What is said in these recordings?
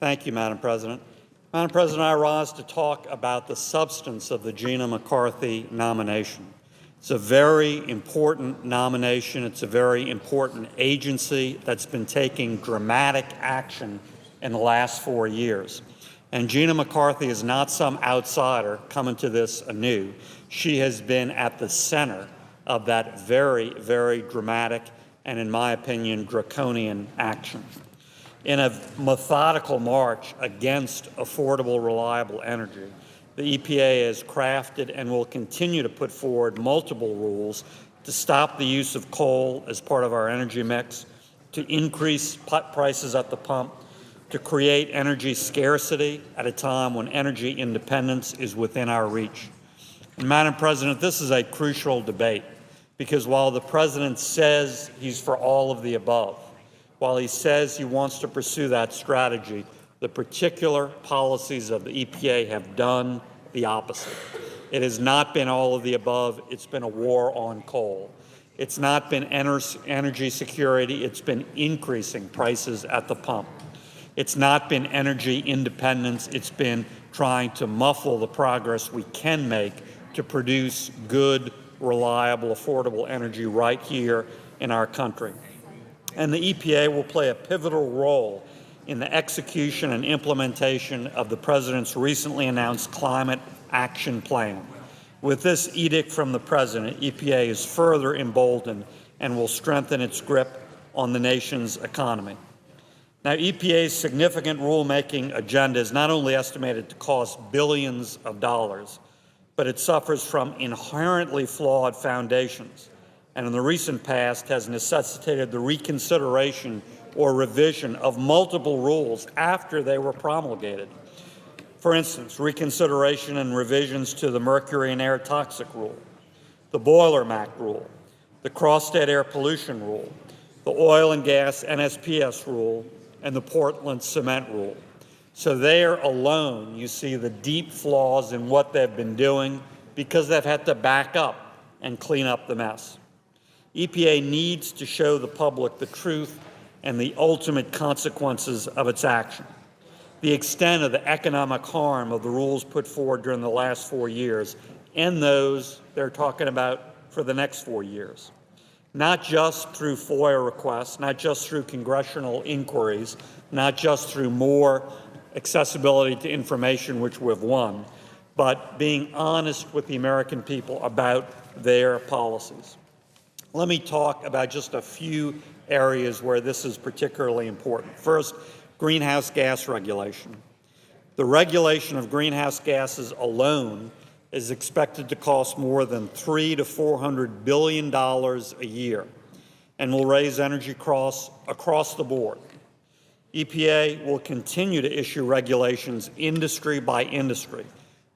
Thank you, Madam President. Madam President, I rise to talk about the substance of the Gina McCarthy nomination. It's a very important nomination. It's a very important agency that's been taking dramatic action in the last 4 years. And Gina McCarthy is not some outsider coming to this anew. She has been at the center of that very, very dramatic and, in my opinion, draconian action. In a methodical march against affordable, reliable energy, the EPA has crafted and will continue to put forward multiple rules to stop the use of coal as part of our energy mix, to increase prices at the pump, to create energy scarcity at a time when energy independence is within our reach. And Madam President, this is a crucial debate because while the President says he's for all of the above, while he says he wants to pursue that strategy, the particular policies of the EPA have done the opposite. It has not been all of the above. It's been a war on coal. It's not been energy security. It's been increasing prices at the pump. It's not been energy independence. It's been trying to muffle the progress we can make to produce good, reliable, affordable energy right here in our country. And the EPA will play a pivotal role in the execution and implementation of the President's recently announced Climate Action Plan. With this edict from the President, EPA is further emboldened and will strengthen its grip on the nation's economy. Now, EPA's significant rulemaking agenda is not only estimated to cost billions of dollars, but it suffers from inherently flawed foundations, and in the recent past has necessitated the reconsideration or revision of multiple rules after they were promulgated. For instance, reconsideration and revisions to the Mercury and Air Toxic Rule, the Boiler MAC Rule, the Cross-State Air Pollution Rule, the Oil and Gas NSPS Rule, and the Portland Cement Rule. So there alone, you see the deep flaws in what they've been doing because they've had to back up and clean up the mess. EPA needs to show the public the truth and the ultimate consequences of its action. The extent of the economic harm of the rules put forward during the last 4 years and those they're talking about for the next 4 years. Not just through FOIA requests, not just through congressional inquiries, not just through more accessibility to information, which we've won, but being honest with the American people about their policies. Let me talk about just a few areas where this is particularly important. First, greenhouse gas regulation. The regulation of greenhouse gases alone is expected to cost more than $300 to $400 billion a year and will raise energy costs across the board. EPA will continue to issue regulations industry by industry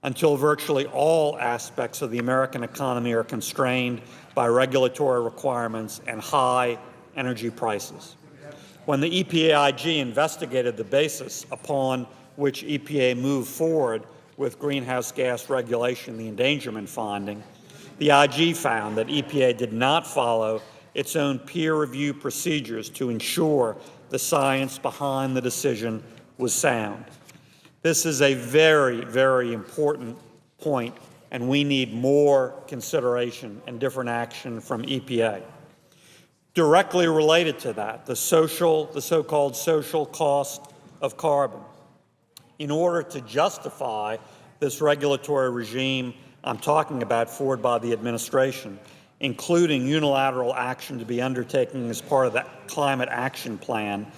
until virtually all aspects of the American economy are constrained by regulatory requirements and high energy prices. When the EPA IG investigated the basis upon which EPA moved forward with greenhouse gas regulation, the endangerment finding, the IG found that EPA did not follow its own peer review procedures to ensure the science behind the decision was sound. This is a very, very important point, and we need more consideration and different action from EPA. Directly related to that, the so-called social cost of carbon. In order to justify this regulatory regime I'm talking about forward by the administration, including unilateral action to be undertaken as part of the Climate Action Plan,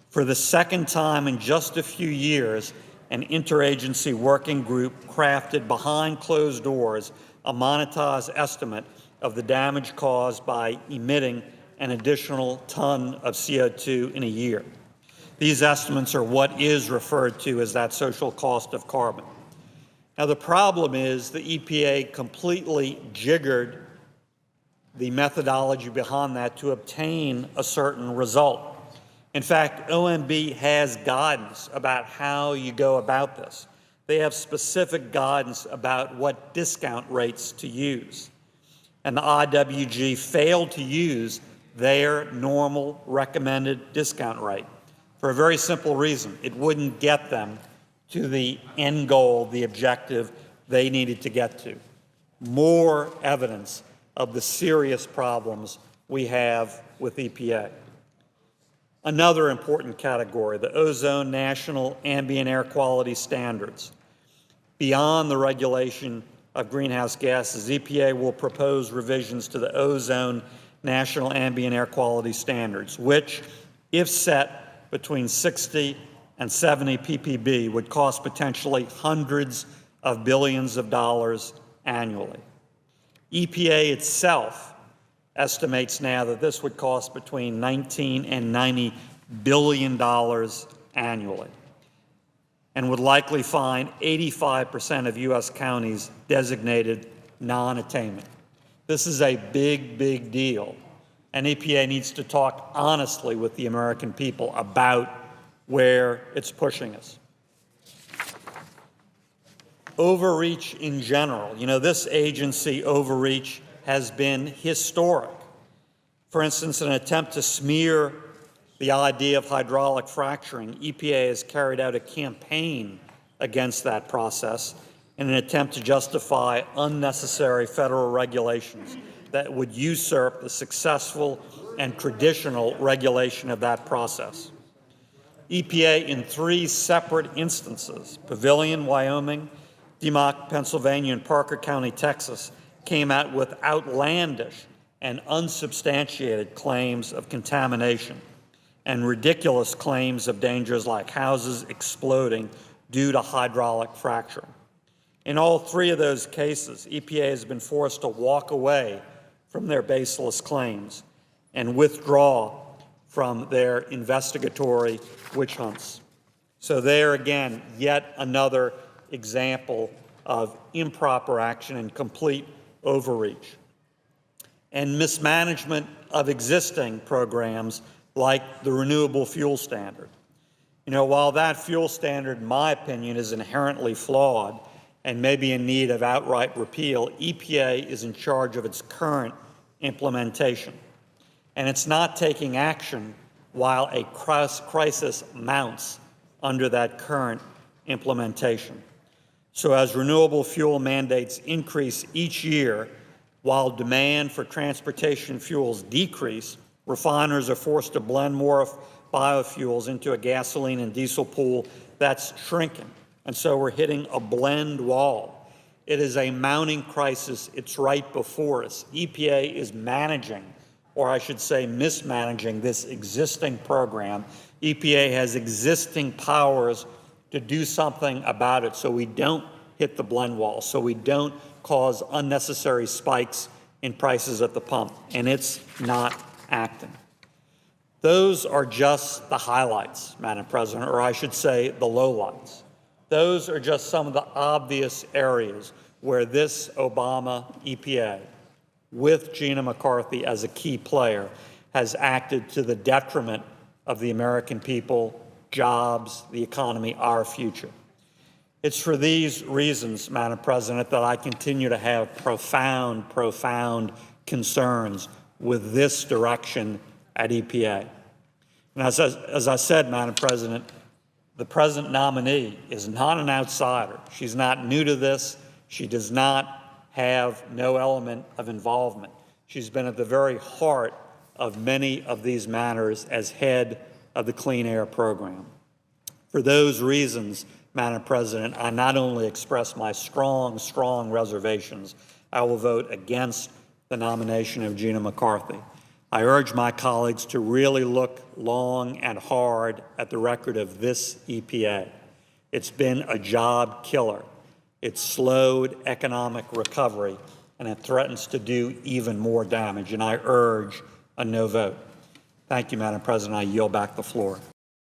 for the second time in just a few years, an interagency working group crafted behind closed doors a monetized estimate of the damage caused by emitting an additional ton of CO2 in a year. These estimates are what is referred to as that social cost of carbon. Now, the problem is the EPA completely jiggered the methodology behind that to obtain a certain result. In fact, OMB has guidance about how you go about this. They have specific guidance about what discount rates to use. And the IWG failed to use their normal recommended discount rate. for a very simple reason. It wouldn't get them to the end goal, the objective they needed to get to. More evidence of the serious problems we have with EPA. Another important category, the ozone national ambient air quality standards. Beyond the regulation of greenhouse gases, EPA will propose revisions to the ozone national ambient air quality standards, which, if set between 60 and 70 ppb, would cost potentially hundreds of billions of dollars annually. EPA itself estimates now that this would cost between $19 and $90 billion annually, and would likely find 85% of U.S. counties designated non-attainment. This is a big, big deal, and EPA needs to talk honestly with the American people about where it's pushing us. Overreach in general. You know, this agency overreach has been historic. For instance, in an attempt to smear the idea of hydraulic fracturing, EPA has carried out a campaign against that process in an attempt to justify unnecessary federal regulations that would usurp the successful and traditional regulation of that process. EPA, in 3 separate instances, Pavilion, Wyoming, DeMock, Pennsylvania, and Parker County, Texas, came out with outlandish and unsubstantiated claims of contamination and ridiculous claims of dangers like houses exploding due to hydraulic fracturing. In all 3 of those cases, EPA has been forced to walk away from their baseless claims and withdraw from their investigatory witch hunts. So there again, yet another example of improper action and complete overreach. And mismanagement of existing programs like the renewable fuel standard. You know, while that fuel standard, in my opinion, is inherently flawed and may be in need of outright repeal, EPA is in charge of its current implementation. And it's not taking action while a crisis mounts under that current implementation. So as renewable fuel mandates increase each year, while demand for transportation fuels decrease, refiners are forced to blend more biofuels into a gasoline and diesel pool that's shrinking. And so we're hitting a blend wall. It is a mounting crisis. It's right before us. EPA is managing, or I should say mismanaging, this existing program. EPA has existing powers to do something about it so we don't hit the blend wall, so we don't cause unnecessary spikes in prices at the pump, and it's not acting. Those are just the highlights, Madam President, or I should say the lowlights. Those are just some of the obvious areas where this Obama EPA, with Gina McCarthy as a key player, has acted to the detriment of the American people, jobs, the economy, our future. It's for these reasons, Madam President, that I continue to have profound, profound concerns with this direction at EPA. And as I said, Madam President, the President nominee is not an outsider. She's not new to this. She does not have no element of involvement. She's been at the very heart of many of these matters as head of the Clean Air Program. For those reasons, Madam President, I not only express my strong, strong reservations, I will vote against the nomination of Gina McCarthy. I urge my colleagues to really look long and hard at the record of this EPA. It's been a job killer. It's slowed economic recovery, and it threatens to do even more damage, and I urge a no vote. Thank you, Madam President. I yield back the floor.